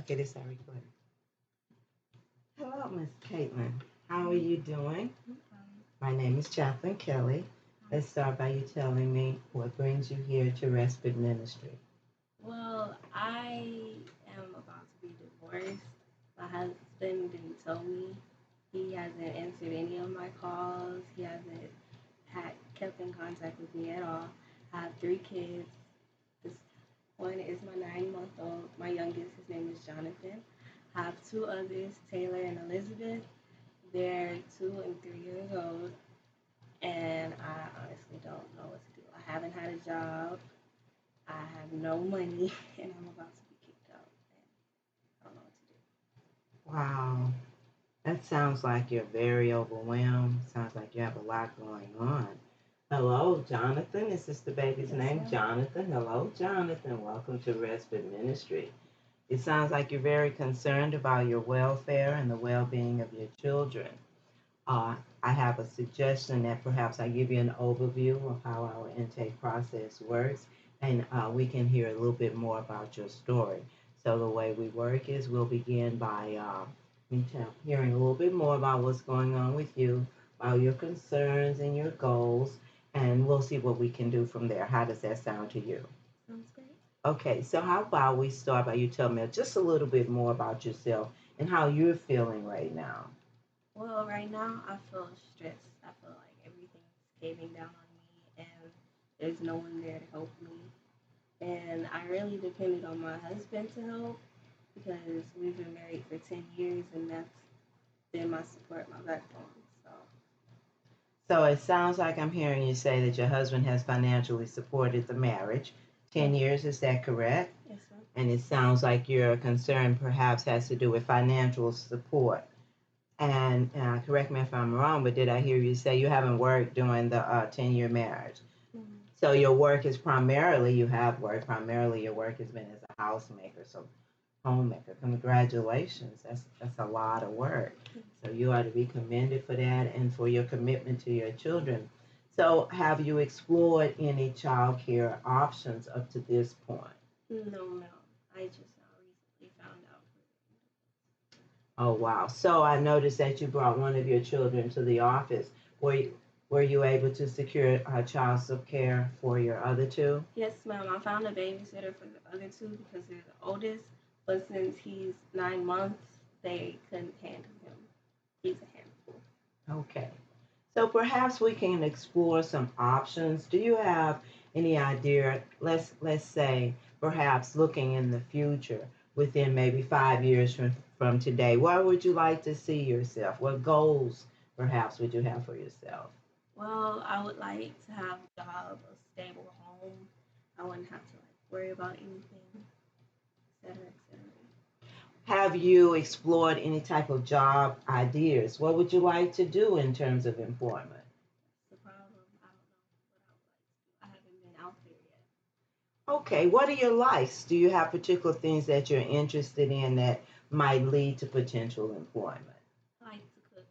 Okay, this is our recording. Hello, Miss Caitlin. How are you doing? My name is Chaplain Kelly. Let's start by you telling me what brings you here to Respite Ministry. Well, I am about to be divorced. My husband didn't tell me. He hasn't answered any of my calls. He hasn't kept in contact with me at all. I have three kids. This one is my 9 month old. My youngest, his name is Jonathan. I have two others, Taylor and Elizabeth. They're 2 and 3 years old, and I honestly don't know what to do. I haven't had a job. I have no money, and I'm about to be kicked out, and I don't know what to do. Wow, that sounds like you're very overwhelmed. Sounds like you have a lot going on. Hello, Jonathan. Is this the baby's Yes, name? ma'am. Jonathan. Hello, Jonathan. Welcome to Respite Ministry. It sounds like you're very concerned about your welfare and the well being of your children. I have a suggestion that perhaps I give you an overview of how our intake process works, and we can hear a little bit more about your story. So the way we work is we'll begin by hearing a little bit more about what's going on with you, about your concerns and your goals, and we'll see what we can do from there. How does that sound to you? Sounds great. Okay, so how about we start by you telling me just a little bit more about yourself and how you're feeling right now? Well, right now I feel stressed. I feel like everything's caving down on me, and there's no one there to help me. And I really depended on my husband to help because we've been married for 10 years, and that's been my support, my backbone. So, So it sounds like I'm hearing you say that your husband has financially supported the marriage. 10 years, is that correct? yes, sir. And it sounds like your concern perhaps has to do with financial support. And correct me if I'm wrong, but did I hear you say you haven't worked during the 10-year marriage? Mm-hmm. So your work is primarily, you have worked, primarily your work has been as a housemaker, so homemaker. Congratulations. That's a lot of work. So you are to be commended for that and for your commitment to your children. So have you explored any child care options up to this point? No, no. I just recently found out. Oh wow. So I noticed that you brought one of your children to the office. Were you able to secure child support care for your other two? Yes, ma'am. I found a babysitter for the other two because they're the oldest, but since he's 9 months, they couldn't handle him. He's a handful. Okay. So perhaps we can explore some options. Do you have any idea? Let's say perhaps looking in the future, within maybe 5 years from today, where would you like to see yourself? What goals perhaps would you have for yourself? Well, I would like to have a job, a stable home. I wouldn't have to worry about anything, etc., etc. Have you explored any type of job ideas? What would you like to do in terms of employment? That's the problem. I don't know what I would like to do. I haven't been out there yet. Okay, what are your likes? Do you have particular things that you're interested in that might lead to potential employment? I like to cook.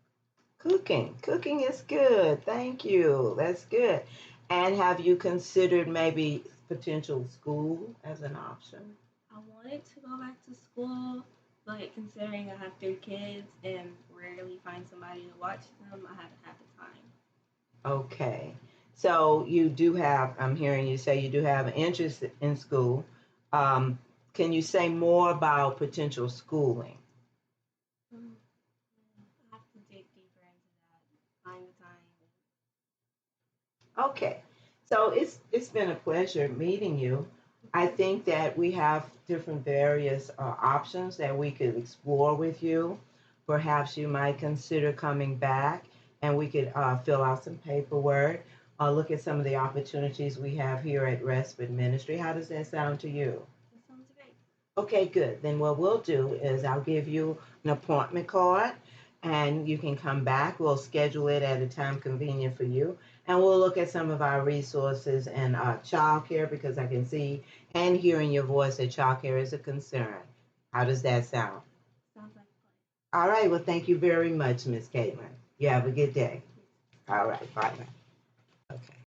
Cooking is good. Thank you. That's good. And have you considered maybe potential school as an option? I wanted to go back to school, but considering I have three kids and rarely find somebody to watch them, I haven't had the time. Okay. So you do have, I'm hearing you say you do have an interest in school. Um, can you say more about potential schooling? Mm, I have to dig deeper into that, find the time. Okay. So it's been a pleasure meeting you. I think that we have different various options that we could explore with you. Perhaps you might consider coming back and we could fill out some paperwork, look at some of the opportunities we have here at Respite Ministry. How does that sound to you? That sounds great. Okay, good. Then what we'll do is I'll give you an appointment card and you can come back. We'll schedule it at a time convenient for you. And we'll look at some of our resources and childcare because I can see and hear in your voice that childcare is a concern. How does that sound? Sounds like fun. All right. Well, thank you very much, Miss Caitlin. You have a good day. All right. Bye.